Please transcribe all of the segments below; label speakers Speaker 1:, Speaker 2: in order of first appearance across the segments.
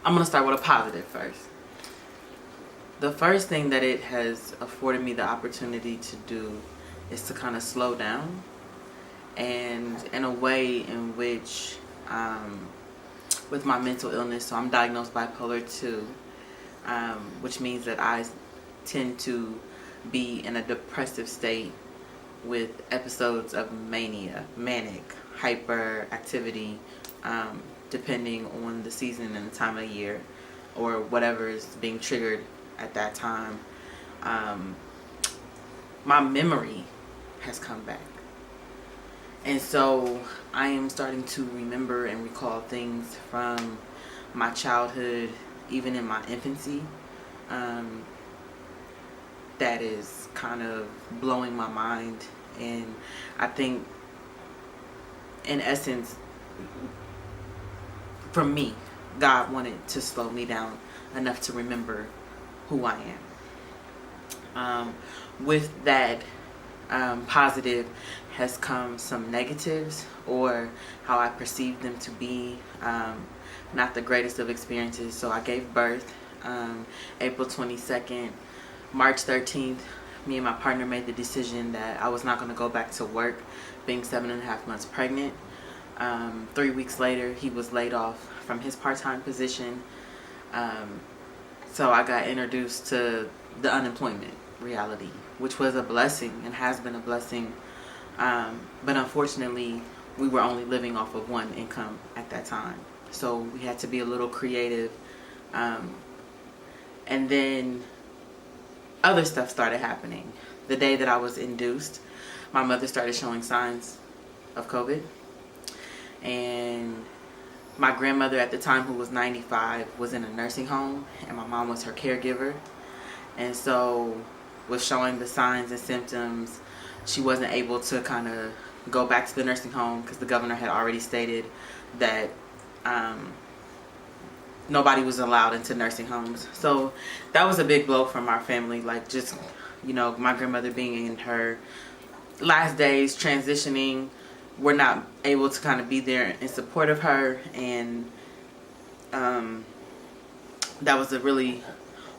Speaker 1: I'm going to start with a positive first. The first thing that it has afforded me the opportunity to do is to kind of slow down, and in a way in which with my mental illness, so I'm diagnosed bipolar 2, which means that I tend to be in a depressive state with episodes of mania, manic, hyperactivity, depending on the season and the time of year or whatever is being triggered at that time. My memory has come back. And so I am starting to remember and recall things from my childhood, even in my infancy, that is kind of blowing my mind. And I think, in essence, for me, God wanted to slow me down enough to remember who I am. With that positive has come some negatives, or how I perceive them to be not the greatest of experiences. So I gave birth April 22nd. March 13th, me and my partner made the decision that I was not going to go back to work, being 7.5 months pregnant. 3 weeks later, he was laid off from his part-time position. So I got introduced to the unemployment reality, which was a blessing and has been a blessing. But unfortunately, we were only living off of one income at that time. So we had to be a little creative. And then other stuff started happening. The day that I was induced, my mother started showing signs of COVID. And my grandmother at the time, who was 95, was in a nursing home, and my mom was her caregiver. And so with showing the signs and symptoms, she wasn't able to kind of go back to the nursing home because the governor had already stated that nobody was allowed into nursing homes. So that was a big blow from our family. Like, just, my grandmother being in her last days, transitioning, we're not able to kind of be there in support of her. And that was a really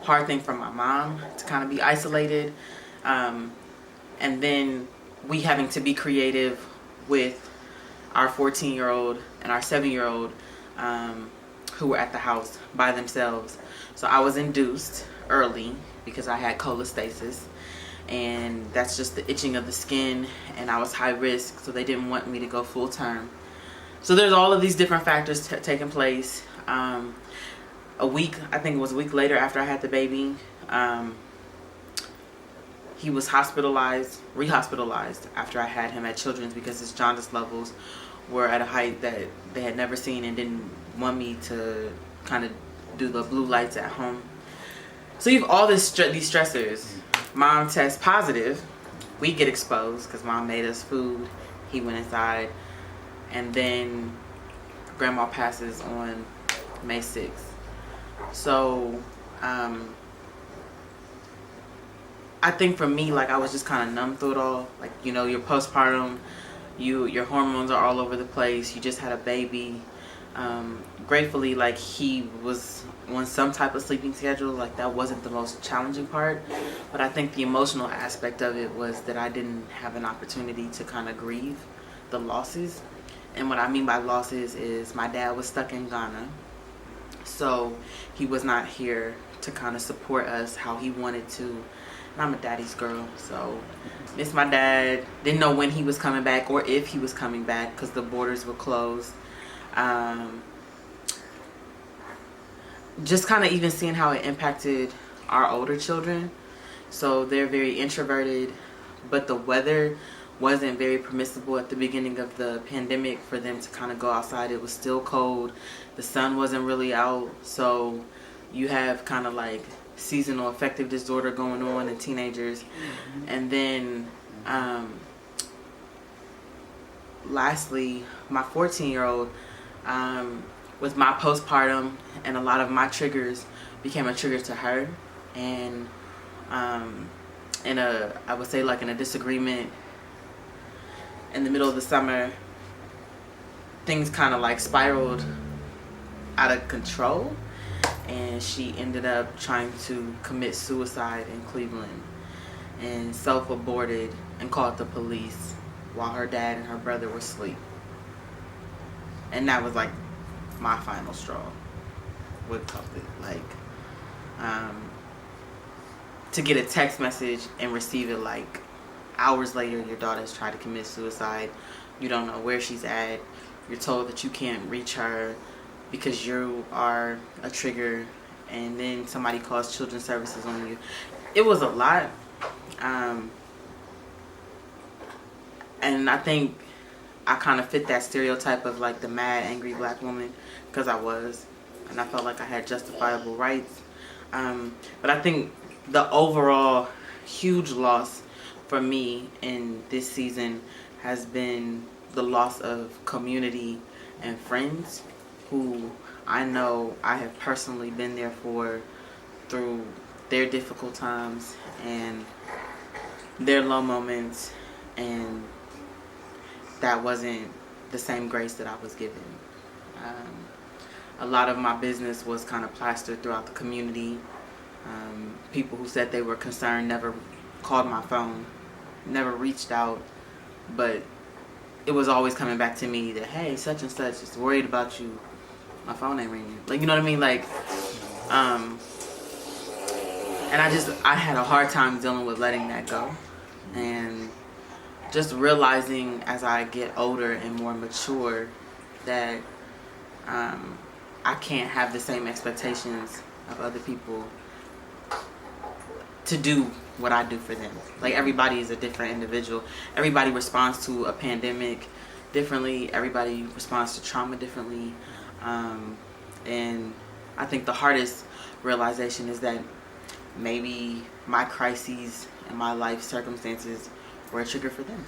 Speaker 1: hard thing for my mom, to kind of be isolated. And then we having to be creative with our 14-year-old and our 7-year-old who were at the house by themselves. So I was induced early because I had cholestasis, and that's just the itching of the skin, and I was high risk, so they didn't want me to go full term. So there's all of these different factors taking place. A week later after I had the baby, he was rehospitalized after I had him at Children's because his jaundice levels were at a height that they had never seen, and didn't want me to kind of do the blue lights at home. So you have all these stressors. Mom tests positive. We get exposed because mom made us food. He went inside. And then grandma passes on May 6th. So I think for me, like, I was just kind of numb through it all. Like, you're postpartum, your hormones are all over the place. You just had a baby. Gratefully, like, he was on some type of sleeping schedule. Like, that wasn't the most challenging part. But I think the emotional aspect of it was that I didn't have an opportunity to kind of grieve the losses. And what I mean by losses is my dad was stuck in Ghana. So he was not here to kind of support us how he wanted to. And I'm a daddy's girl, so miss my dad. Didn't know when he was coming back or if he was coming back because the borders were closed. Just kind of even seeing how it impacted our older children. So they're very introverted, but the weather wasn't very permissible at the beginning of the pandemic for them to kind of go outside. It was still cold. The sun wasn't really out. So you have kind of like seasonal affective disorder going on in teenagers. And then lastly, my 14-year-old, with my postpartum and a lot of my triggers became a trigger to her. And I would say, like, in a disagreement in the middle of the summer, things kind of like spiraled out of control. and she ended up trying to commit suicide in Cleveland and self-aborted and called the police while her dad and her brother were asleep. And that was like my final straw with COVID. Like, to get a text message and receive it like hours later, your daughter has tried to commit suicide. You don't know where she's at. You're told that you can't reach her because you are a trigger, and then somebody calls children's services on you. It was a lot. And I think I kind of fit that stereotype of like the mad, angry black woman, because I was. And I felt like I had justifiable rights. But I think the overall huge loss for me in this season has been the loss of community and friends who I know I have personally been there for through their difficult times and their low moments, and that wasn't the same grace that I was given. A lot of my business was kind of plastered throughout the community. People who said they were concerned never called my phone, never reached out, but it was always coming back to me that, hey, such and such is worried about you. My phone ain't ringing. Like, you know what I mean? Like, and I had a hard time dealing with letting that go. And just realizing as I get older and more mature that I can't have the same expectations of other people to do what I do for them. Like, everybody is a different individual. Everybody responds to a pandemic differently. Everybody responds to trauma differently. And I think the hardest realization is that maybe my crises and my life circumstances were a trigger for them.